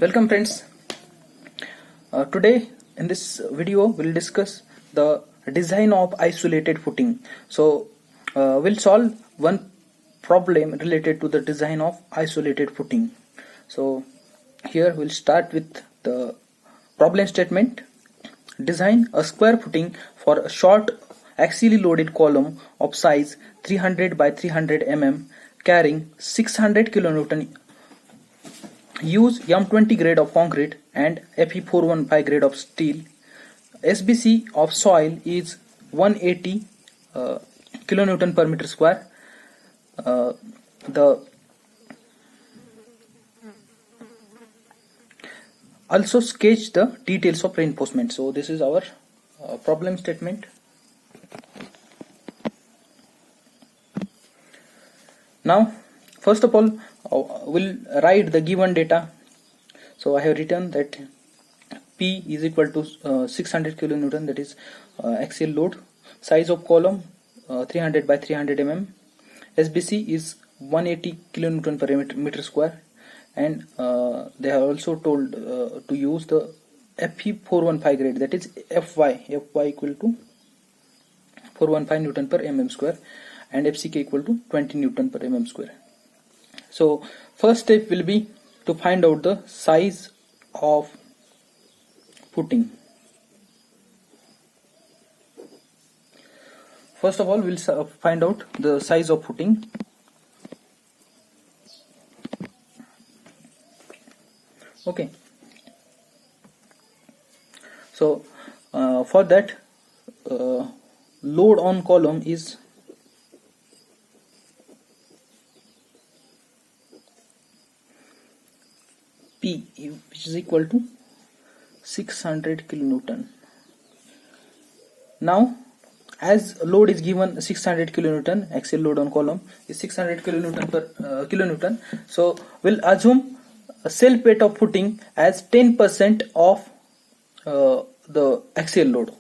Welcome friends. Today in this video we'll discuss the design of isolated footing. We'll solve one problem related to the design of isolated footing. So here we'll start with the problem statement. Design a square footing for a short axially loaded column of size 300 by 300 mm carrying 600 kN. Use M20 grade of concrete and Fe415 grade of steel. SBC of soil is 180 kilonewton per meter square. Also sketch the details of reinforcement. So this is our problem statement. Now first of all we'll write the given data. So I have written that P is equal to 600 kilonewton, that is axial load. Size of column 300 by 300 mm. SBC is 180 kilonewton per meter square, and they have also told to use the Fe415 grade, that is Fy equal to 415 Newton per mm square, and FCK equal to 20 Newton per mm square. So first step will be to find out the size of footing. First of all we'll find out the size of footing. Okay, so for that load on column is P, which is equal to 600 kilonewton. Now as load is given 600 kilonewton, axial load on column is 600 kilonewton per kilonewton, so we'll assume a self weight of footing as 10% of the axial load.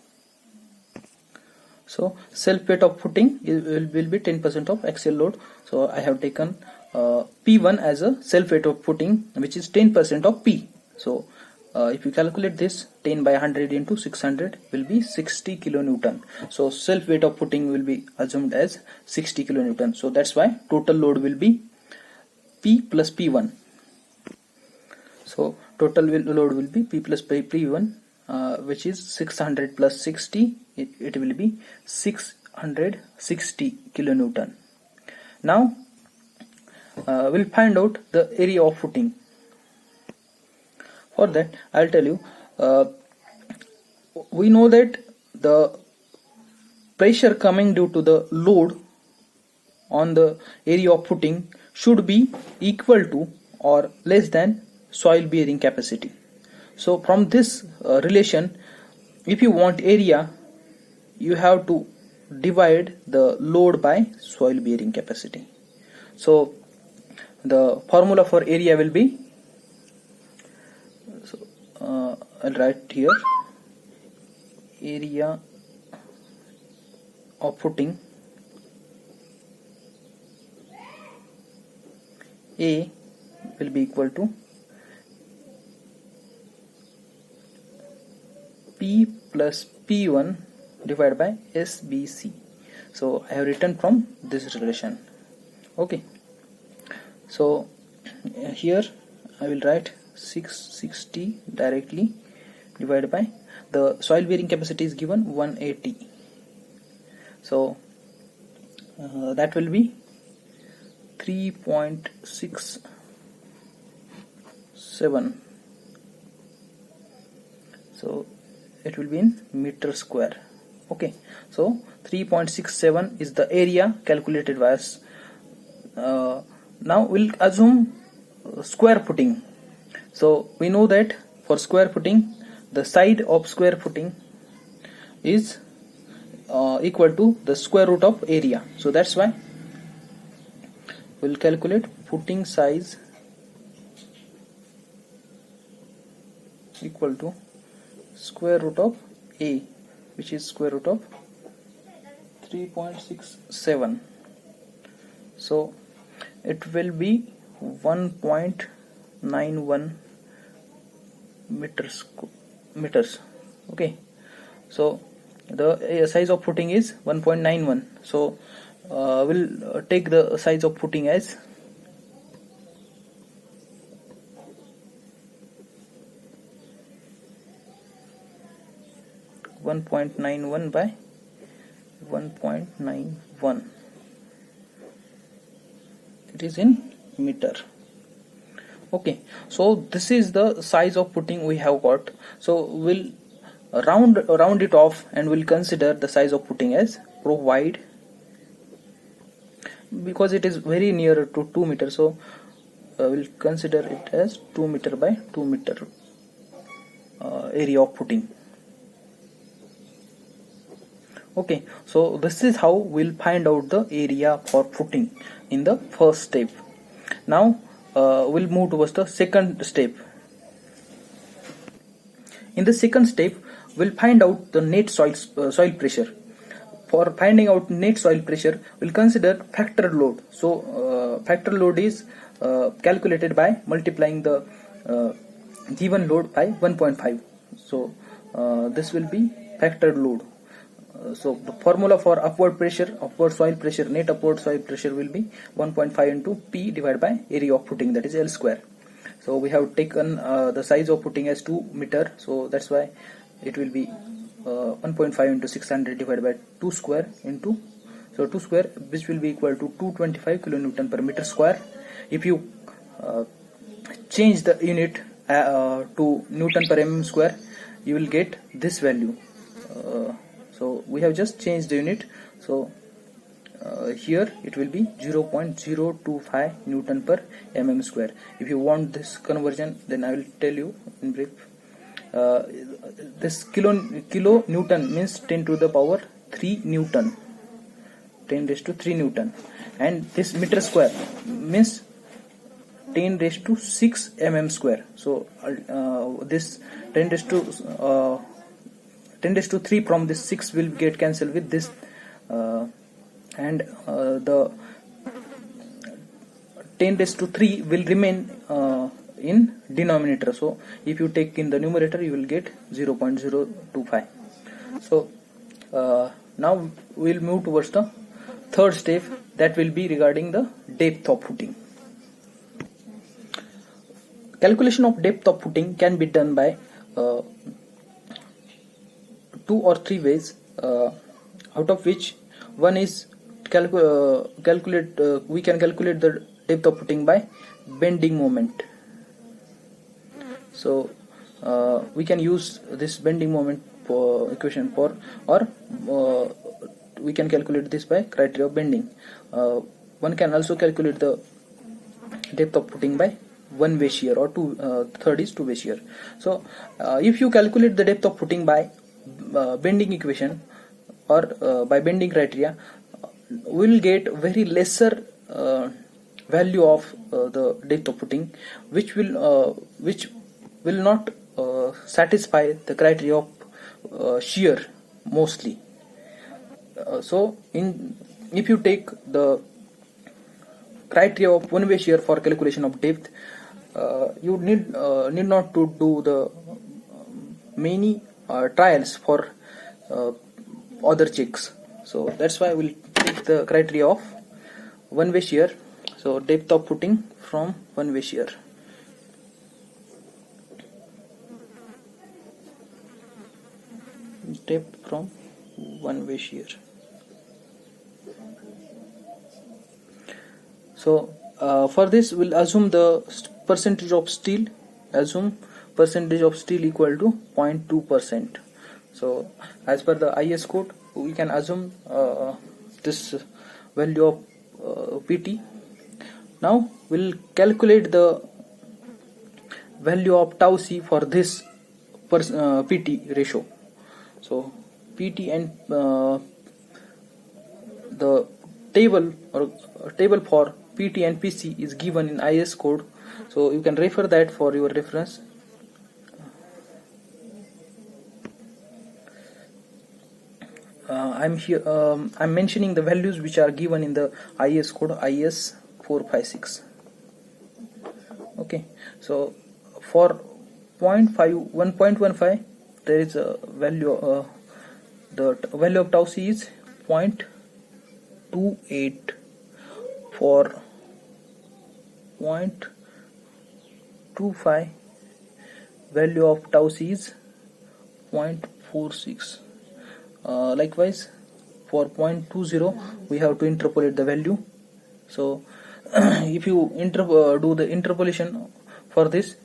So self weight of footing will be 10% of axial load. So I have taken P1 as a self weight of footing, which is 10% of P. So if you calculate this, 10 by 100 into 600 will be 60 kilonewton. So self weight of footing will be assumed as 60 kilonewton. So that's why total load will be P plus P1. So total load will be P plus P1, which is 600 plus 60. It will be 660 kilonewton. Now we'll find out the area of footing. For that I'll tell you, we know that the pressure coming due to the load on the area of footing should be equal to or less than soil bearing capacity. So from this relation, if you want area, you have to divide the load by soil bearing capacity. So the formula for area will be, I'll write here, area of footing A will be equal to P plus P1 divided by SBC. So I have written from this relation. Okay, so here I will write 660 directly divided by the soil bearing capacity is given 180. So that will be 3.67. So it will be in meter square. Okay, so 3.67 is the area calculated by us. Now we'll assume square footing. So we know that for square footing, the side of square footing is equal to the square root of area. So that's why we'll calculate footing size equal to square root of A, which is square root of 3.67. So it will be 1.91 meters. Okay, so the size of footing is 1.91. So we'll take the size of footing as 1.91 by 1.91. It is in meter. Okay, so this is the size of footing we have got. So we'll round it off and we'll consider the size of footing as provide, because it is very near to 2 meters. So we'll consider it as 2 meter by 2 meter area of footing. Okay, so this is how we'll find out the area for footing in the first step. Now we'll move towards the second step. In the second step, we'll find out the net soil pressure. For finding out net soil pressure, we'll consider factor load. So factor load is calculated by multiplying the given load by 1.5. So this will be factor load. So the formula for upward soil pressure, net upward soil pressure will be 1.5 into P divided by area of footing, that is L square. So we have taken the size of footing as 2 meter, so that's why it will be 1.5 into 600 divided by 2 square into, so 2 square, which will be equal to 225 kilonewton per meter square. If you change the unit to Newton per mm square, you will get this value. So we have just changed the unit, so here it will be 0.025 Newton per mm square. If you want this conversion, then I will tell you in brief. This kilo Newton means 10 to the power 3 Newton, 10 raised to 3 Newton, and this meter square means 10 raised to 6 mm square. So this 10 raised to 3 from this 6 will get cancelled with this, and the 10 raised to 3 will remain in denominator. So if you take in the numerator, you will get 0.025. So now we will move towards the third step, that will be regarding the depth of footing. Calculation of depth of footing can be done by 2 or 3 ways, out of which one is we can calculate the depth of footing by bending moment. So we can use this bending moment equation for, or we can calculate this by criteria of bending. One can also calculate the depth of footing by one-way shear, or third is two-way shear. So if you calculate the depth of footing by bending equation or by bending criteria, we will get very lesser value of the depth of footing, which will not satisfy the criteria of shear mostly. So if you take the criteria of one-way shear for calculation of depth, you need not to do the many trials for other checks. So that's why we'll take the criteria of one-way shear. So depth of footing from one-way shear. Depth from one-way shear. So for this we'll assume the percentage of steel. Assume percentage of steel equal to 0.2%. So as per the IS code, we can assume this value of PT. Now we'll calculate the value of tau C for this PT ratio. So PT and the table for PT and PC is given in IS code, so you can refer that for your reference. I'm mentioning the values which are given in the IS code, IS 456. Okay, so for 1.15, there is a value, the value of tau c is 0.28. For 0.25, value of tau c is 0.46. Likewise, for 0.20 we have to interpolate the value. So if you do the interpolation for this,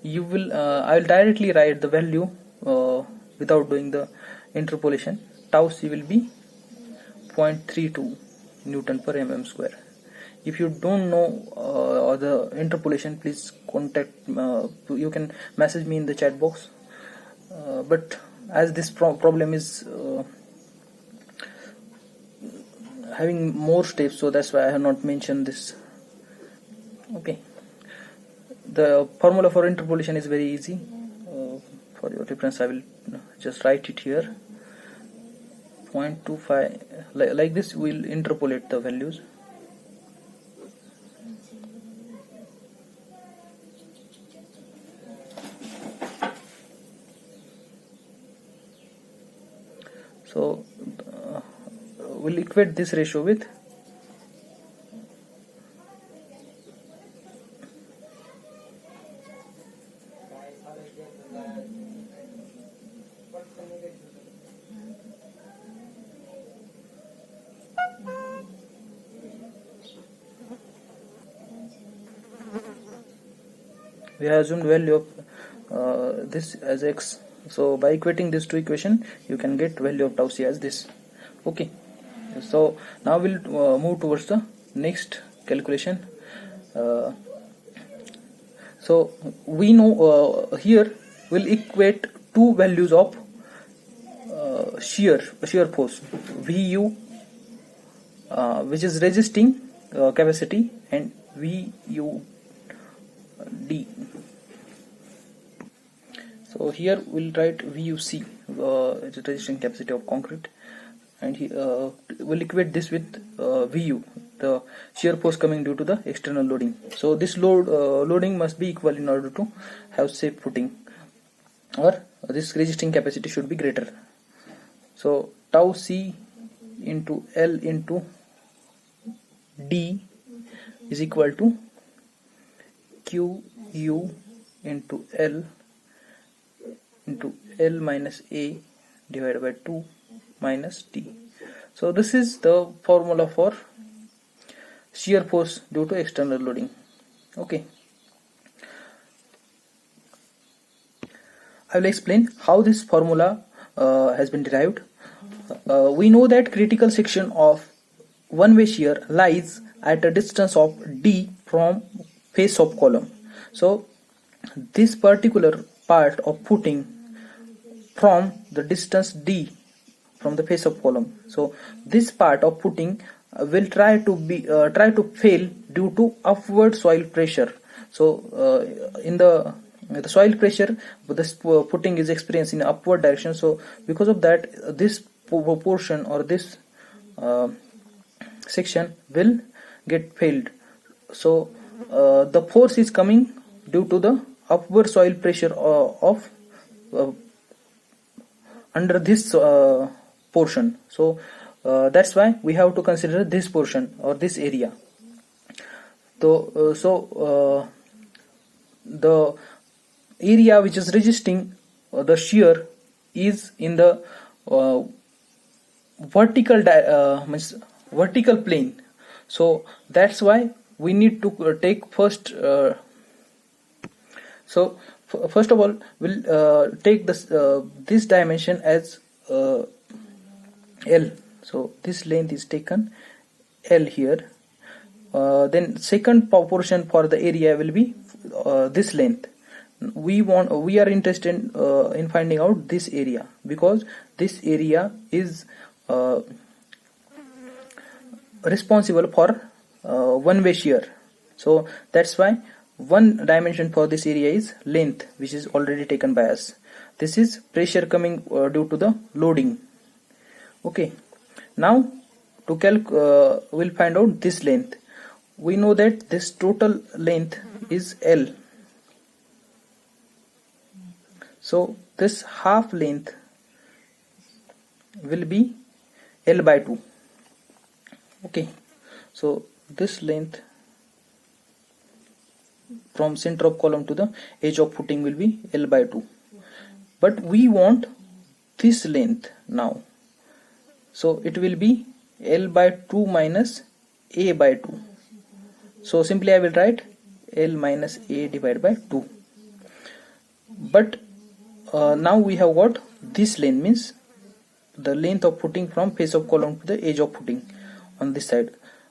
you will I will directly write the value without doing the interpolation. Tau c will be 0.32 Newton per mm square. If you don't know the interpolation, please contact, you can message me in the chat box, but as this problem is having more steps, so that's why I have not mentioned this. Okay, the formula for interpolation is very easy. For your reference, I will just write it here. 0.25, like this we'll interpolate the values. So we'll equate this ratio with we have assumed value of this as x. So by equating this to equation, you can get value of tau c as this. Okay, so now we'll move towards the next calculation. So we know here we'll equate two values of shear force, Vu, which is resisting capacity, and Vud. So here we'll write VUC, it's the resisting capacity of concrete, and we'll equate this with Vu, the shear force coming due to the external loading. So this loading must be equal in order to have safe footing, or this resisting capacity should be greater. So tau c into L into D is equal to Qu into L into L minus A divided by 2 minus T. So this is the formula for shear force due to external loading. Okay, I will explain how this formula has been derived. We know that critical section of one-way shear lies at a distance of D from face of column. So this particular part of footing from the distance D from the face of column, so this part of footing will try to fail due to upward soil pressure. So in the soil pressure, this footing is experienced in upward direction. So because of that, this portion or this section will get failed. So the force is coming due to the upward soil pressure of under this portion. So that's why we have to consider this portion or this area. So the area which is resisting the shear is in the vertical plane. So that's why we need to take first. So first of all, we'll take this dimension as L. So this length is taken L here. Then second portion for the area will be this length. We are interested in finding out this area, because this area is responsible for one-way shear. So that's why one dimension for this area is length, which is already taken by us. This is pressure coming due to the loading. Okay, now to we'll find out this length. We know that this total length is L. So this half length will be L by 2. Okay, so this length from center of column to the edge of footing will be L by 2, but we want this length now, so it will be L by 2 minus A by 2. So simply I will write L minus A divided by 2. But now we have got this length, means the length of footing from face of column to the edge of footing on this side.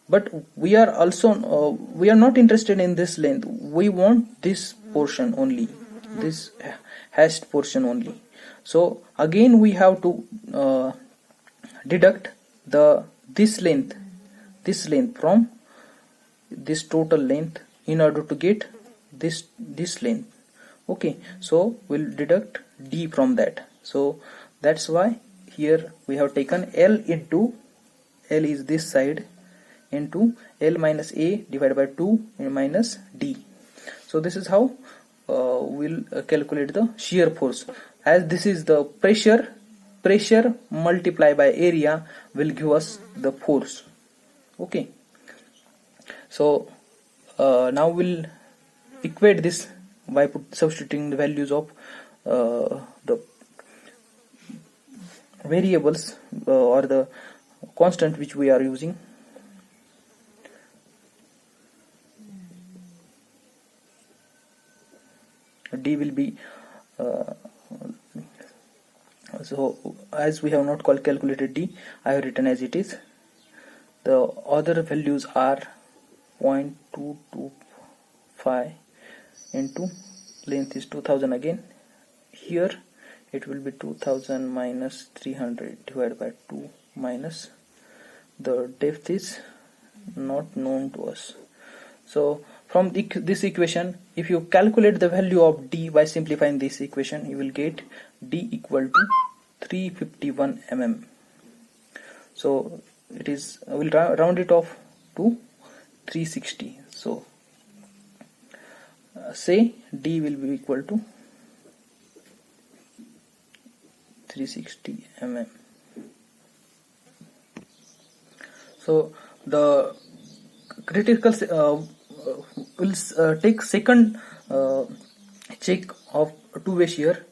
But we are also we are not interested in this length. We want this portion only, this hashed portion only. So again we have to deduct this length from this total length in order to get this length. Okay, so we'll deduct D from that. So that's why here we have taken L into, L is this side, into L minus A divided by 2 minus D. So this is how we'll calculate the shear force. As this is the pressure multiplied by area will give us the force. Okay, so now we'll equate this by substituting the values of the variables or the constant which we are using. D will be so as we have not calculated D, I have written as it is. The other values are 0.225 into length is 2000 again. Here it will be 2000 minus 300 divided by 2 minus the depth is not known to us. So from this equation, if you calculate the value of D by simplifying this equation, you will get D equal to 351 mm. So it is, I will round it off to 360. So say D will be equal to 360 mm. So the critical will take second check of two-way shear.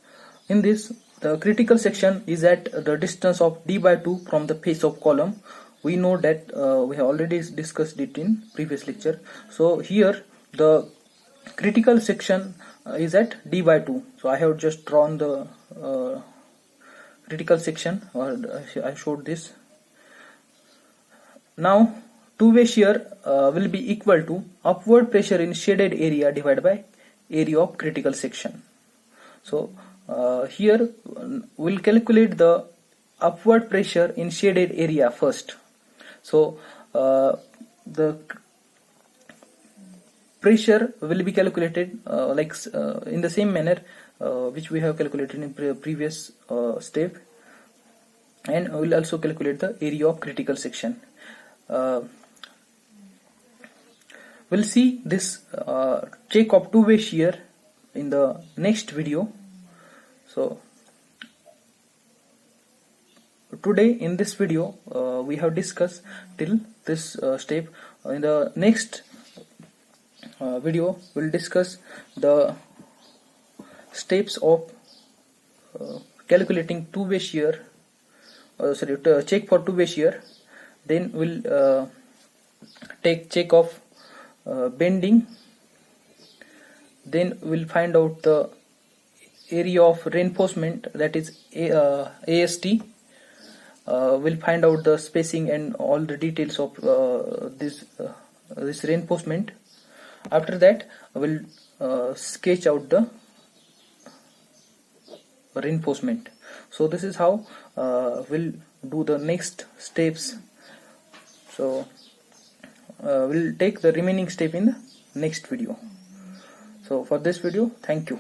In this, the critical section is at the distance of D by 2 from the face of column. We know that we have already discussed it in previous lecture. So here the critical section is at D by 2. So I have just drawn the critical section, or I showed this. Now two-way shear will be equal to upward pressure in shaded area divided by area of critical section. So here we'll calculate the upward pressure in shaded area first. So the pressure will be calculated in the same manner which we have calculated in previous step, and we'll also calculate the area of critical section. We'll see this check of two-way shear in the next video. So today in this video we have discussed till this step. In the next video we'll discuss the steps of calculating two-way shear, check for two-way shear. Then we'll take check of bending. Then we'll find out the area of reinforcement, that is AST. We'll find out the spacing and all the details of this reinforcement. After that we'll sketch out the reinforcement. So this is how we'll do the next steps. So we'll take the remaining step in the next video. So for this video, thank you.